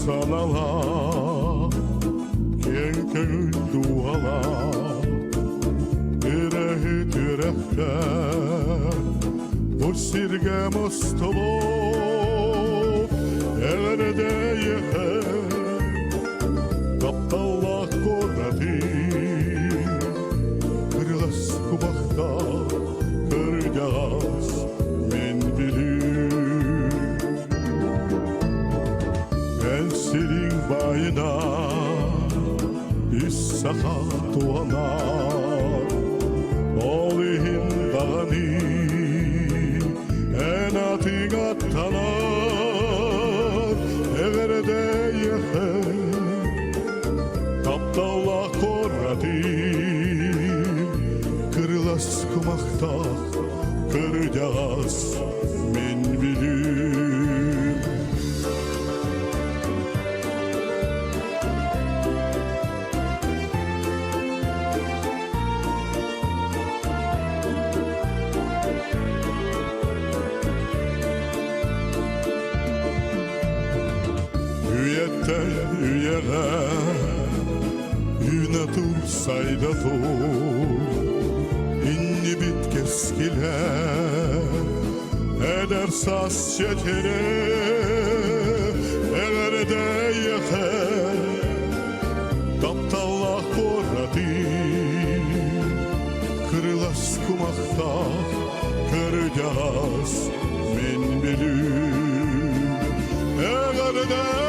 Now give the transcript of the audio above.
sanalar, keng köngül dualar, yüreği yürekte, bu sirge mostolo, everde yeter, kaptallah kornati, kırılas kubakta, kırgaz, men bilir. Ben senin bayına, İssaka tuğanar, oğlihin dağını, en atın attanar, everde yeter, kaptavla korrati, kırılas kumakta, kıracağız men bilir. Üyetten üyere, yüne tursayda tur, inni bit keskile, eder saz çetere, everde yeter, kaptallah korrati, kırılas kumakta, kıracağız men bilir. Everde